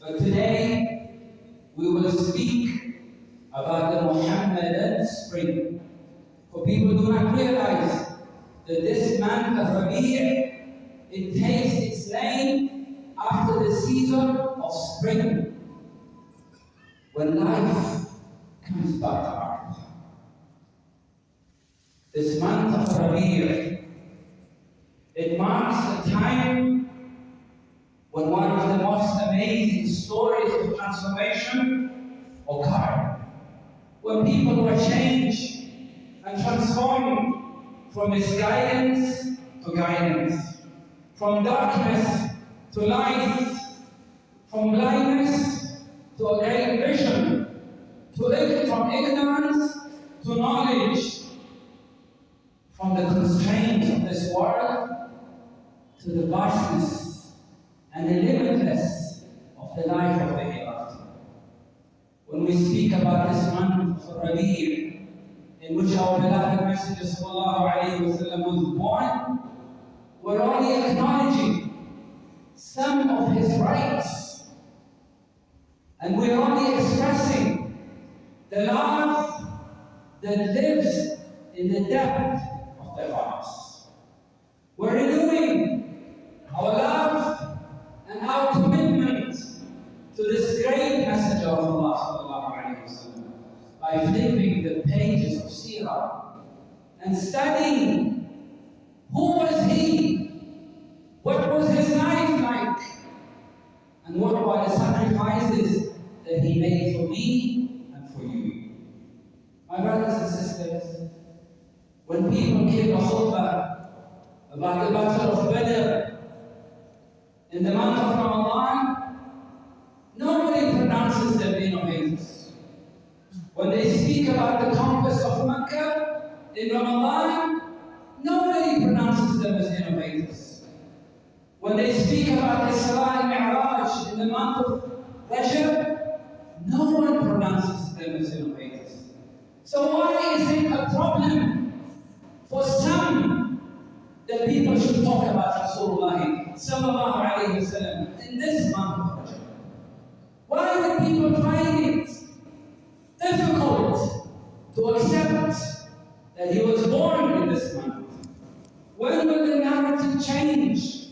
But today, we will speak about the Mohammedan spring. For people do not realize that this month of Rabi', it takes its name after the season of spring, when life comes back to earth. This month of Rabi', it marks a time when one of the most amazing stories of transformation occurred. When people were changed and transformed from misguidance to guidance, from darkness to light, from blindness to a great vision, from ignorance to knowledge, from the constraints of this world to the vastness and the limitless of the life of the hereafter. When we speak about this month of Rabi', in which our beloved Messenger ﷺ was born, we're only acknowledging some of his rights, and we're only expressing the love that lives in the depth of their hearts. We're renewing our love and our commitment to this great messenger of Allah ﷺ by flipping the pages of Sirah and studying who was he, what was his life like, and what were the sacrifices that he made for me and for you. My brothers and sisters, when people give a khutbah about the Battle of Badr in the month of Ramadan, nobody pronounces them innovators. When they speak about the conquest of Mecca in Ramadan, nobody pronounces them as innovators. When they speak about Isra and Mi'raj in the month of Rajab, no one pronounces them as innovators. So why is it a problem for some that people should talk about Rasulullah sallallahu alayhi wa sallam in this month of Rajab? Why would people find it difficult to accept that he was born in this month? When will the narrative change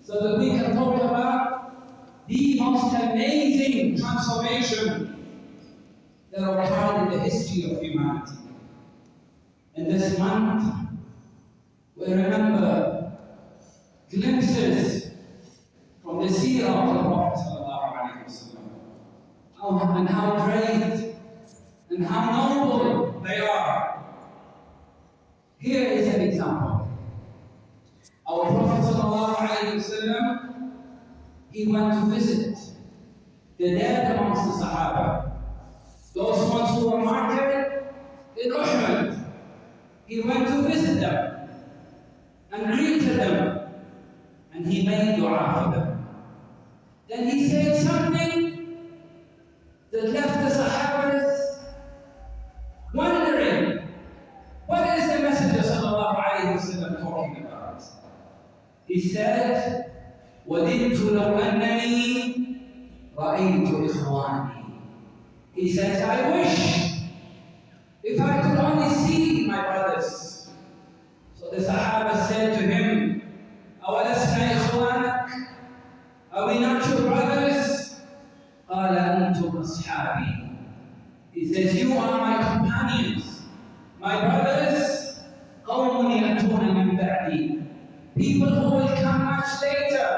so that we can talk about the most amazing transformation that occurred in the history of humanity? In this month, we remember glimpses from the seerah of the Prophet ﷺ, and how great and how noble they are. Here is an example. Our Prophet ﷺ, he went to visit the dead amongst the Sahaba, those ones who were martyred in Uhud. He went to visit them and greeted them, and he made dua for them. Then he said something that left the Sahabas wondering, what is the Messenger ﷺ talking about? He said, وَدِدْتُ لَوْ أَنَّنِي رَأَيْتُ إِخْوَانِي. He says, I wish if I could only see my brothers. So the Sahaba said to him, أَوَلَسْنَا إِخْوَانَكَ? Are we not your brothers? قَالَ أَنْتُمْ أَصْحَابِي. He says, you are my companions. My brothers, قَوْمٌ يَأْتُونَ مِنْ بَعْدِي. People who will come much later,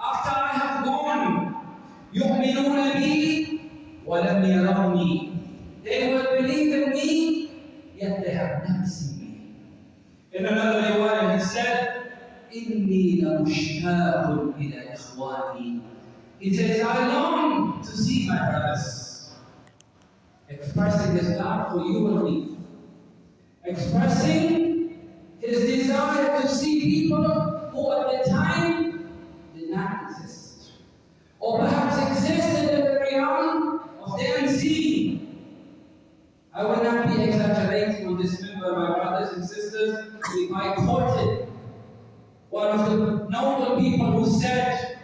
after I have gone. يُؤْمِنُونَ بِي وَلَمْ يَرَوْنِي. They will believe in me, yet they have not seen me. In another riwayah, he said, إِنِّي لَمُشْتَاقٌ إِلَى إِخْوَانِي. He says, I long to see my brothers. Expressing his love for you and me. Expressing his desire to see people who at the time did not exist, or perhaps existed in the realm of the unseen. I will not be exaggerating on this member, my brothers and sisters, if I quoted one of the noble people who said,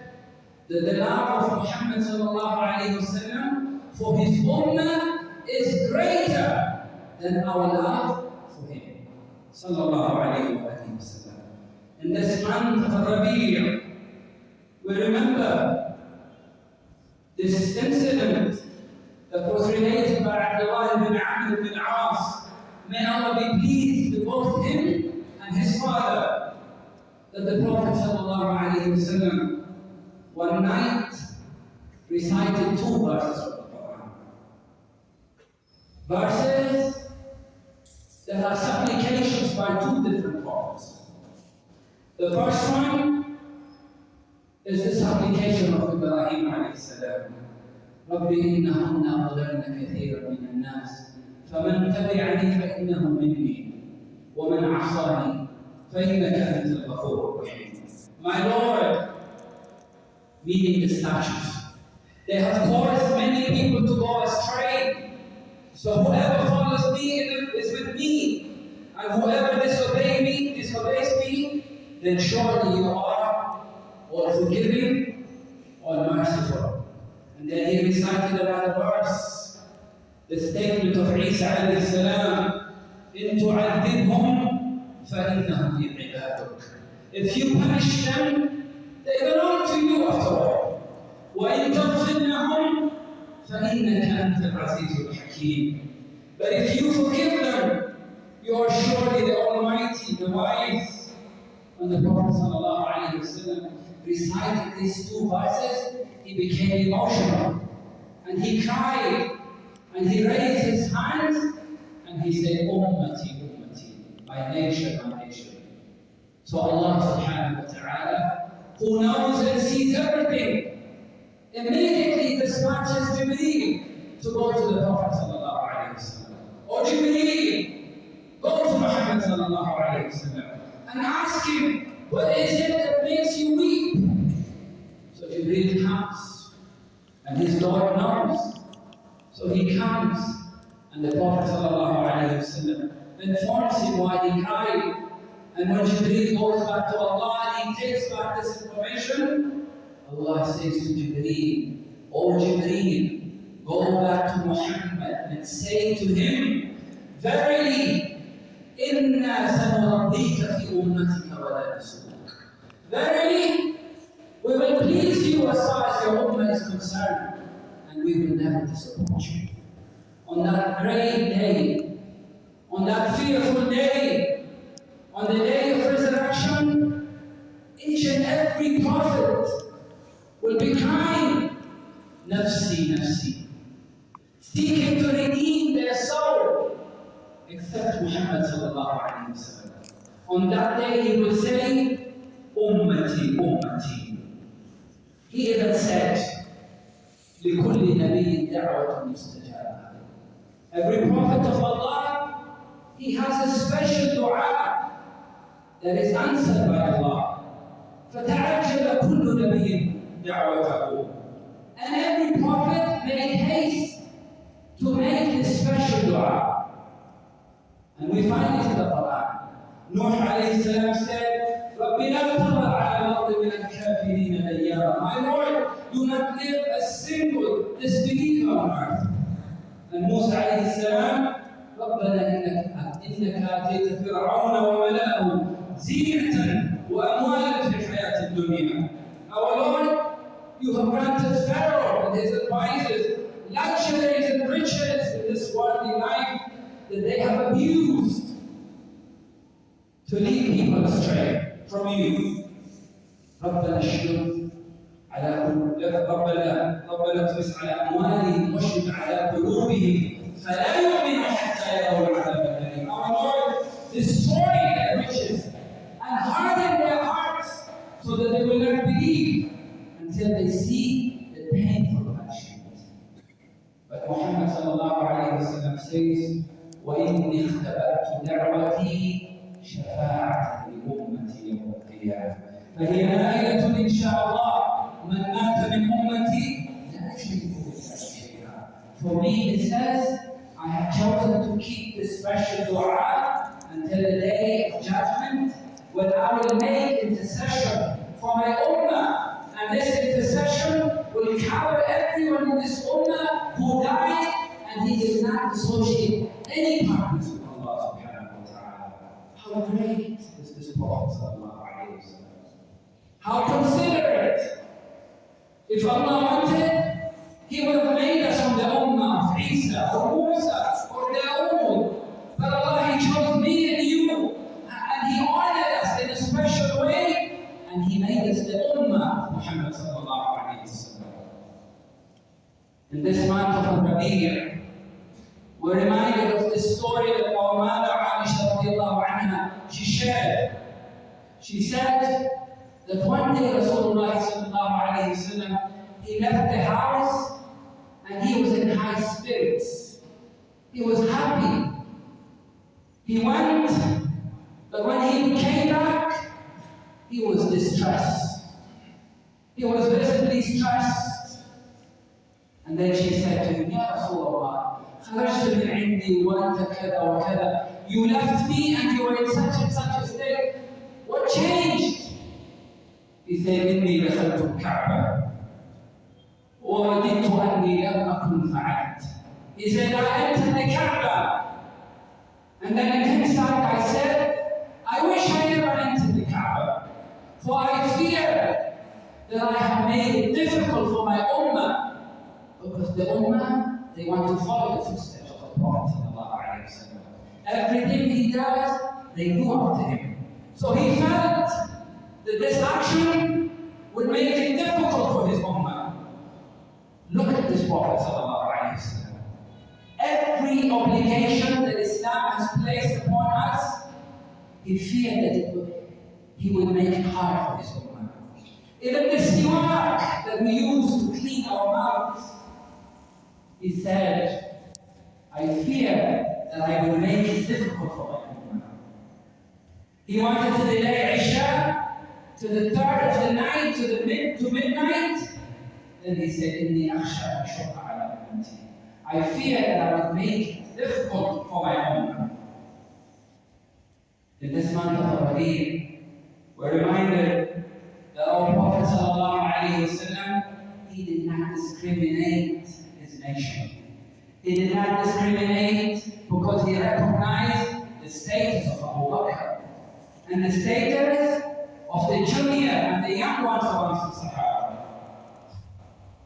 that the love of Muhammad SAW for his ummah is greater than our love for him. Sallallahu alayhi wa sallam. In this month of Rabi', we remember this incident that was related by Abdullah ibn Amr ibn As. May Allah be pleased with both him and his father, that the Prophet ﷺ one night recited 2 verses of the Quran. Verses that are supplications by 2 different prophets. The first one is the supplication of Ibrahim alayhi رب إنهن أضللن كثيرا من الناس فمن تبعني فإنه مني ومن عصاني فإنك أنت الغفور الرحيم. My Lord, meaning the statues, they have caused many people to go astray. So whoever follows me is with me, and whoever disobeys me, then surely you are all forgiving, all merciful. And then he recited another verse, the statement of Isa alayhi salam, إِن تُعَذِّبْهُمْ فَإِنَّهُمْ عِبَادُكَ. If you punish them, they belong to you after all. وَإِن تَغْفِرْ لَهُمْ فَإِنَّكَ أَنْتَ الْعَزِيزُ الْحَكِيمُ. But if you forgive them, you are surely the Almighty, the Wise. When the Prophet ﷺ recited these 2 verses, he became emotional, and he cried, and he raised his hands, and he said, Ummati, Ummati, my nation, my nation. So Allah subhanahu wa ta'ala, who knows and sees everything, immediately dispatches Jibreel to go to the Prophet sallallahu alayhi wa sallam. Or Jibreel, go to Muhammad sallallahu alayhi wa sallam and ask him, what is it that makes you weep? So Jibreel comes, and his Lord knows. So he comes, and the Prophet ﷺ informs him why he cried. And when Jibreel goes back to Allah and he takes back this information, Allah says to Jibreel, O Jibreel, go back to Muhammad and say to him, verily, inna sanurabbika fi ummatika wa la nasuk. Verily, we will please you as far as your ummah is concerned, and we will never disappoint you. On that great day, on that fearful day, on the day of resurrection, each and every prophet will be crying, Nafsi, Nafsi, seeking to redeem their soul, except Muhammad sallallahu alayhi wa sallam. On that day he will say, Ummati, Ummati. He even said, لِكُلِّ نَبِيٍّ دَعْوَةٌ مُسْتَجَابَةٌ. Every prophet of Allah, he has a special dua that is answered by Allah. فَتَعَجَّلَ كُلُّ نَبِيٍّ دَعْوَتَهُ. And every prophet made haste to make his special dua. And we find it in the Quran. Nuh alayhi salam said, رَبِّ لَا تَضَعْ عَلَى الْأَرْضِ مِنَ الْكَافِرِينَ دَيَّارًا. My Lord, do not leave a single disbeliever on earth. And Musa alayhi salam, رَبَّنَا إِنَّكَ آتَيْتَ فِرْعَوْنَ وَمَلَأَهُ زِينَةً وَأَمْوَالًا فِي الْحَيَاةِ الدُّنْيَا. Our Lord, you have granted Pharaoh and his advisors luxuries and riches in this worldly life that they have abused to lead people astray from you. ربنا اشدد ربنا اطمس على أموالهم واشدد على قلوبهم فلا يؤمنوا حتى يروا العذاب الأليم. Our Lord, destroy their riches and harden their hearts so that they will not believe until they see the painful punishment. But Muhammad ﷺ says, وَإِنِّي اخْتَبَأْتُ دَعْوَتِي شفاعة لأمتي يوم القيامة فهي نائلة إن شاء الله من مات من أمتي لا أشرك بالله شيئا. For me it says, I have chosen to keep this special dua until the day of judgment when I will make intercession for my ummah, and this intercession will cover everyone in this ummah who died, and he did not associate any partners with Allah subhanahu wa ta'ala. How great is this Prophet sallallahu alayhi wa sallam? How considerate. If Allah wanted, He would have made us from the ummah of Isa or Musa or Dawood. But Allah, He chose me and you, and He honored us in a special way, and He made us the ummah of Muhammad sallallahu alayhi wa sallam. In this month of Rabi'ah, we're reminded of this story that our mother Aisha radiallahu anha, she shared. She said that one day Rasulullah sallallahu alayhi wa sallam, he left the house and he was in high spirits. He was happy. He went, but when he came back, he was distressed. He was visibly stressed. And then she said to him, Ya Rasulullah, خرجت من عندي وأنت كذا وكذا. You left me and you were in such and such a state. What changed? He said, إني دخلت الكعبة ووددت أني لم أكن فعلت. He said, I entered the Kaaba, and then in hindsight I said, I wish I never entered the Kaaba, for I fear that I have made it difficult for my ummah, because the ummah, they want to follow the footsteps of the Prophet ﷺ. Everything he does, they do after him. So he felt that this action would make it difficult for his ummah. Look at this Prophet ﷺ. Every obligation that Islam has placed upon us, he feared that he would make it hard for his ummah. Even the siwak that we use to clean our mouths, he said, I fear that I will make it difficult for my ummah. He wanted to delay Isha to the third of the night, to midnight. Then he said, Inni akhsha ashqa ala ummati. I fear that I would make it difficult for my ummah. In this month of Rabi'ah, we're reminded that our Prophet ﷺ, he did not discriminate his nation. He did not discriminate because he recognized the status of Abu Bakr and the status of the junior and the young ones amongst the Sahaba.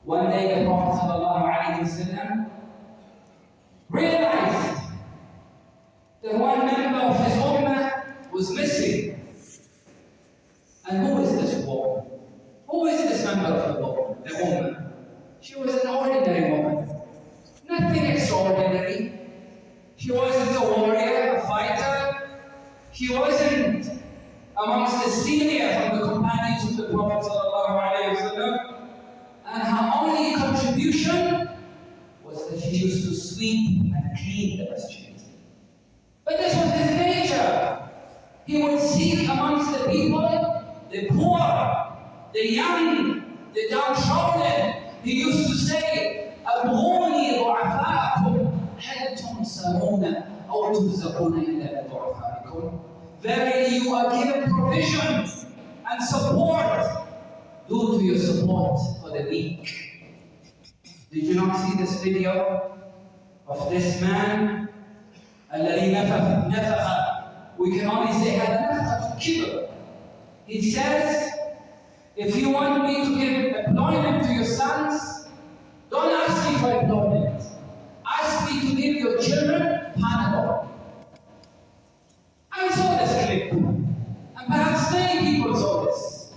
One day the Prophet ﷺ realized that one member of his ummah was missing. And who is this woman? Who is this member of the ummah? She was an ordinary woman. Nothing extraordinary. She wasn't a warrior, a fighter. She wasn't amongst the senior from the companions of the Prophet ﷺ. And her only contribution was that she used to sweep and clean the masjid. But this was his nature. He would seek amongst the people, the poor, the young, the downtrodden. He used to say, أبغوني ضعفاءكم هل تنصرون أو ترزقون إلا بضعفائكم. Verily you are given provision and support due to your support for the weak. Did you not see this video of this man? الذي نفخ. We can only say هذا نفخة كبر. He says, if you want me to give employment to your sons, don't ask me for employment. Ask me to give your children Panadol. I saw this clip, and perhaps many people saw this.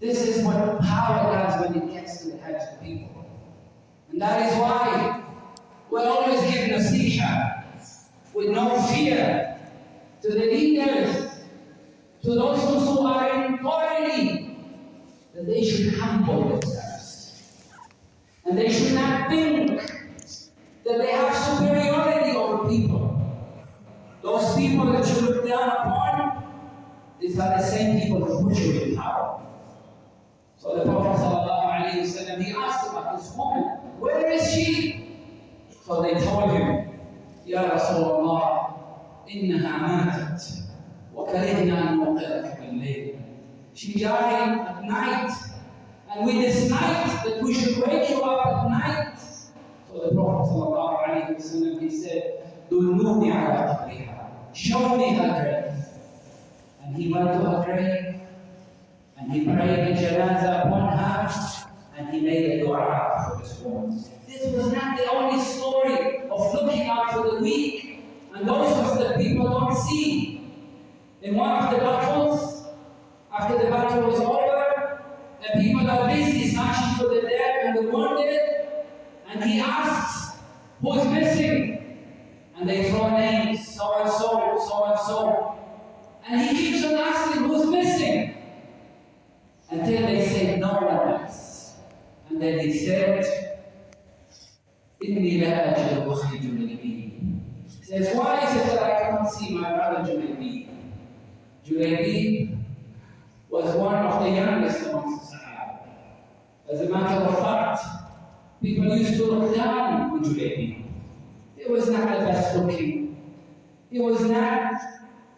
This is what power does when it gets to the heads of people. And that is why we're always given a nasiha with no fear to the leaders, to those who are in authority, that they should humble themselves. And they should not think that they have superiority over people. Those people that you look down upon, these are the same people who put you in power. So the Prophet ﷺ, he asked about this woman, where is she? So they told him, Ya Rasulullah, إنها ماتت وكرهنا أن نوقظك بالليل. She died at night, And we dislike that we should wake you up at night. So the Prophet ﷺ, he said, "Dulluni ala qabriha." Show me her grave. And he went to her grave, and he prayed the janazah upon her, and he made a dua for this woman. This was not the only story of looking out for the weak and those ones that people don't see. In one of the battles, after the battle was over, and people are busy searching for the dead and the wounded, and he asks, "Who's missing?" And they throw names, so and so, so and so. And he keeps on asking, "Who's missing?" Until they say, "No one else." And then he said, "Inni la ajidu akhi Julaybi." He says, "Why is it that I cannot see my brother Julaybi?" Julaybi was one of the youngest amongst the Sahaba. As a matter of fact, people used to look down on Julaybi. He was not the best looking. He was not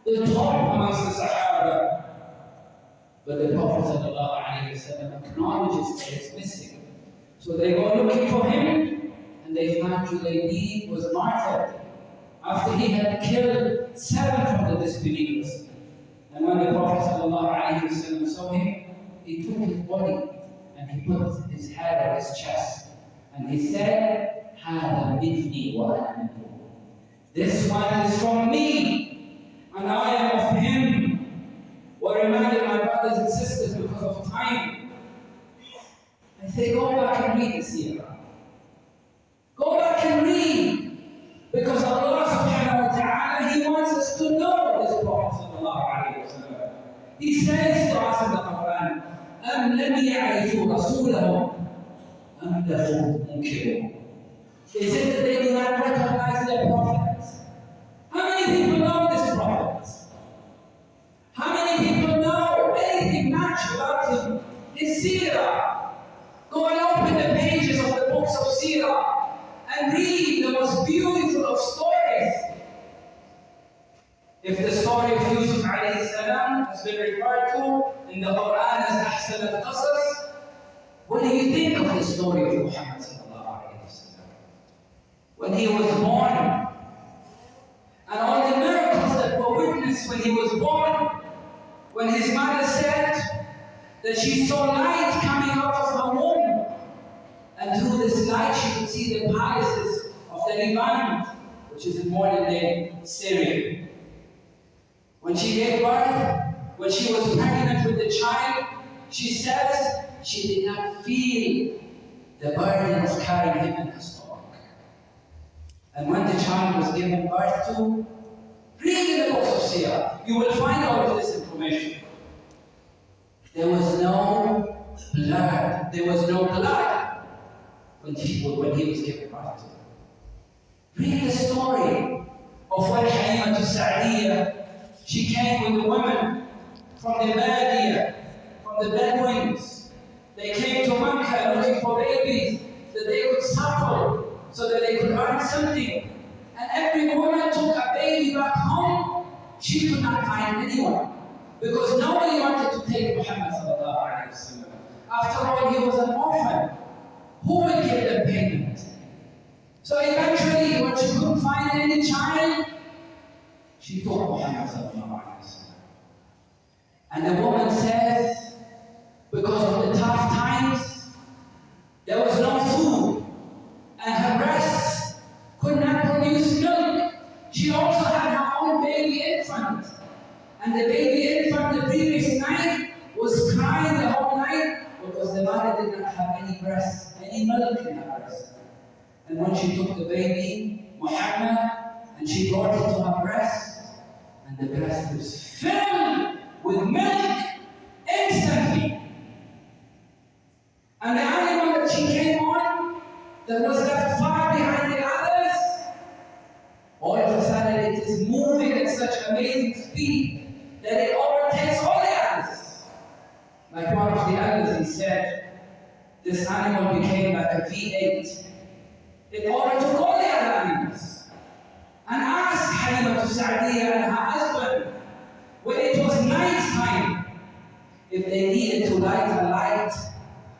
the top amongst the Sahaba. But the Prophet ﷺ acknowledges that it's missing. So they go looking for him, and they find Julaybi was martyred after he had killed 7 from the disbelievers. And when the Prophet ﷺ saw him, he took his body and he put his head on his chest. And he said, "Hada minni wa ana minhu." This one is from me, and I am of him. What reminded my brothers and sisters because of time, I say, go back and read the seerah. Go back and read. Because Allah subhanahu wa ta'ala, He wants us to know this Prophet sallallahu alayhi wa sallam. He says to us in the Quran, أَمْ لَمْ يَعْرِفُوا رَسُولَهُمْ أَمْ لَهُمْ مُنْكِرُونَ. They said that they do not recognize their prophets. How many people know this prophet? How many people know anything much about him? His seerah. Go and open the pages of the books of seerah and read the most beautiful of stories. If the story of Yusuf alayhi salam has been referred to in the Quran as Ahsan al-Qasas, what do you think of the story of Muhammad SAW? When he was born, and all the miracles that were witnessed when he was born, when his mother said that she saw light coming out of her womb, and through this light she could see the palaces of the Levant, which is in modern-day Syria. When she gave birth, when she was pregnant with the child, she says she did not feel the burden of carrying him in her stomach. And when the child was given birth to, read in the books of Sirah, you will find all of this information. There was no blood. There was no blood when he was given birth to. Read the story of when Halima Sa'diyah, she came with the women from the Badia, from the Bedouins. They came to Mecca looking for babies that they could suckle so that they could earn something. And every woman took a baby back home. She could not find anyone because nobody wanted to take Muhammad SAW. After all, he was an orphan. Who would give them payment? So eventually, when she couldn't find any child, she took Muhammad SAW. And the woman says, because of the tough times, there was no food, and her breasts could not produce milk. She also had her own baby infant, and the baby infant the previous night was crying the whole night because the mother did not have any breast, any milk in her breast. And when she took the baby, Muhammad, and she brought it to her breast, and the breast was filled with milk instantly. And the animal that she came on, that was left far behind the others, all of a sudden it is moving at such amazing speed that it overtakes all the others. Like one of the others, he said, this animal became like a V8. It overtook all the other animals. And asked Halima Sa'diyah and her husband, when it was night time, if they needed to light a light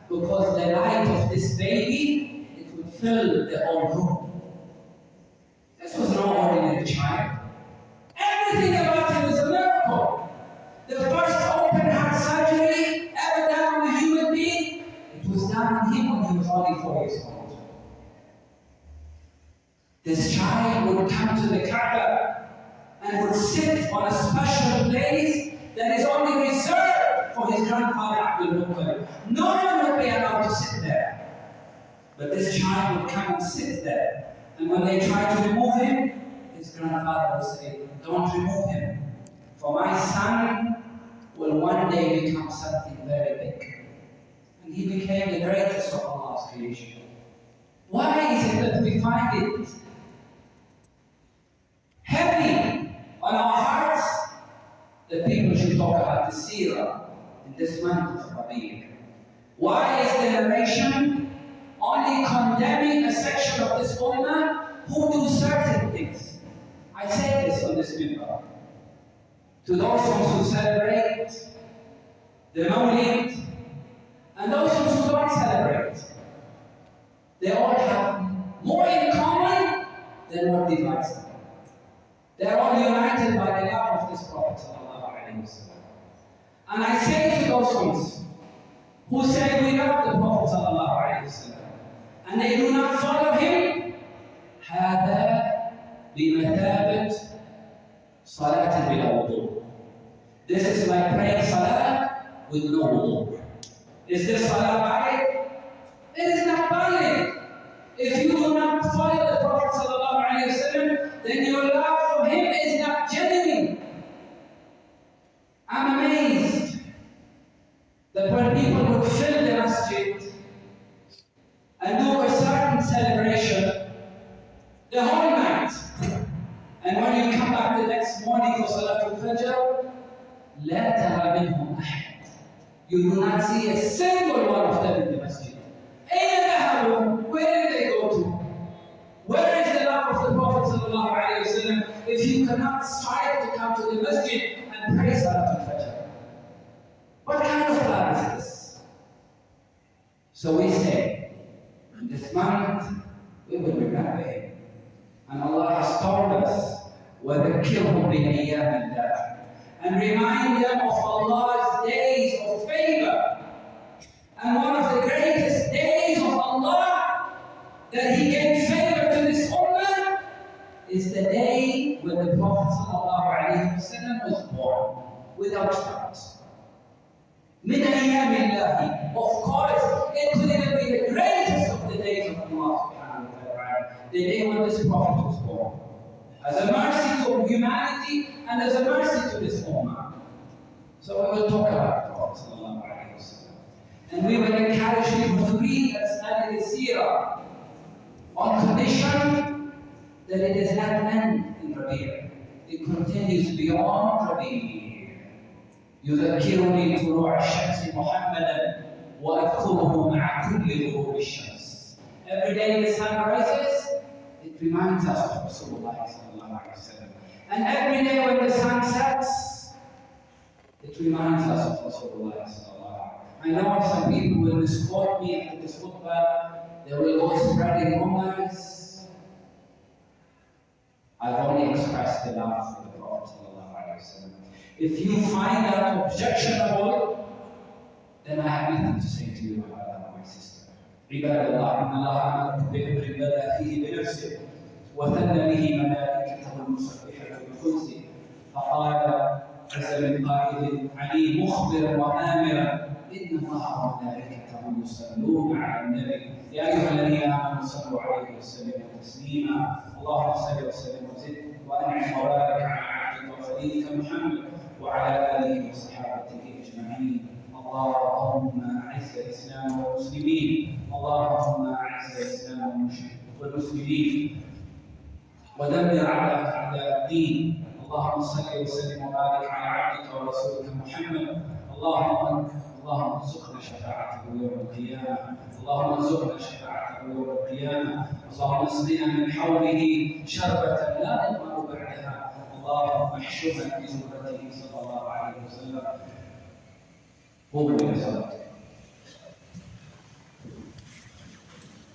because the light of this baby, it would fill the whole room. This was no ordinary child. Everything about him was a miracle. The first open heart surgery ever done on a human being, it was done on him when he was only 4 years old. This child would come to the Kaaba and would sit on a special place that is only reserved for his grandfather Abdul Muttalib. No one would be allowed to sit there. But this child would come and sit there. And when they tried to remove him, his grandfather would say, "Don't remove him. For my son will one day become something very big." And he became the greatest of Allah's creation. Why is it that we find it heavy on our hearts that people should talk about the seerah in this month of Rabi'? Why is the narration only condemning a section of this ummah who do certain things? I say this on this minbar. To those who celebrate the Mawlid and those who don't celebrate, they all have more in common than what divides them. They are all united by the love of this Prophet ﷺ. And I say to those ones who say we love the Prophet ﷺ and they do not follow him, هذا بمثابة صلاة بلا وضوء. This is like praying salah with no wudu. Is this salah valid? It is not valid. If you do not follow the Prophet ﷺ, then your love for him is not genuine. I'm amazed that when people would fill the masjid and do a certain celebration the whole night, and when you come back the next morning for Salatul Fajr, لا ترى منهم أحد. You do not see a single one of them in the masjid. أين ذهبوا? Where did they go to? Where is the love of the Prophet ﷺ if you cannot strive to come to the masjid and pray Salatul Fajr? What kind of love is this? So we say, in this month, we will remember him. And Allah has told us, وَذَكِّرْهُمْ بِأَيَّامِ اللَّهِ, and remind them of Allah's days of favor. And one of the greatest days of Allah that He gave favor to this ummah is the day when the Prophet ﷺ was born, without doubt. مِنْ أَيَّامِ اللَّهِ. Of course, it could even be the greatest of the days of Allah subhanahu wa ta'ala, the day when this Prophet was born. As a mercy to humanity and as a mercy to this ummah. So we will talk about the Prophet ﷺ. And we will encourage people to read and study the seerah on condition that it does not end in Rabi'. It continues beyond Rabi'. يذكرني طلوع الشمس محمدا وأذكره مع كل غروب الشمس. Every day the sun rises, it reminds us of Rasulullah sallallahu alaihi wasallam. And every day when the sun sets, it reminds us of Rasulullah sallallahu alaihi wasallam. I know some people will misquote me after this khutbah, they will go spreading rumors. I've only expressed the love for the Prophet sallallahu alaihi wasallam. If you find that objectionable, then I have nothing to say to you, my brother, my sister. عباد الله إن الله أمركم بأمر بدأ فيه بنفسه وثنى به ملائكته المسبحة بقدسه فقال عز من قائل علي مخبرا وآمرا إن الله وملائكته يصلون على النبي يا أيها الذين آمنوا صلوا عليه وسلموا تسليما اللهم صل وسلم وزد وأنعم وبارك على عبدك وخليلك محمد وعلى آله وصحابته أجمعين. اللهم أعز الإسلام والمسلمين اللهم أعز الإسلام والمسلمين ودمر أعداءك أعداء الدين. اللهم صل وسلم وبارك على عبدك ورسولك محمد. اللهم ارزقنا شفاعته يوم القيامة. اللهم ارزقنا شفاعته يوم القيامة. اللهم اسقنا من حوله شربة لا نظمأ بعدها. اللهم احشرنا في زمرته صلى الله عليه وسلم. قوموا إلى صلاتكم.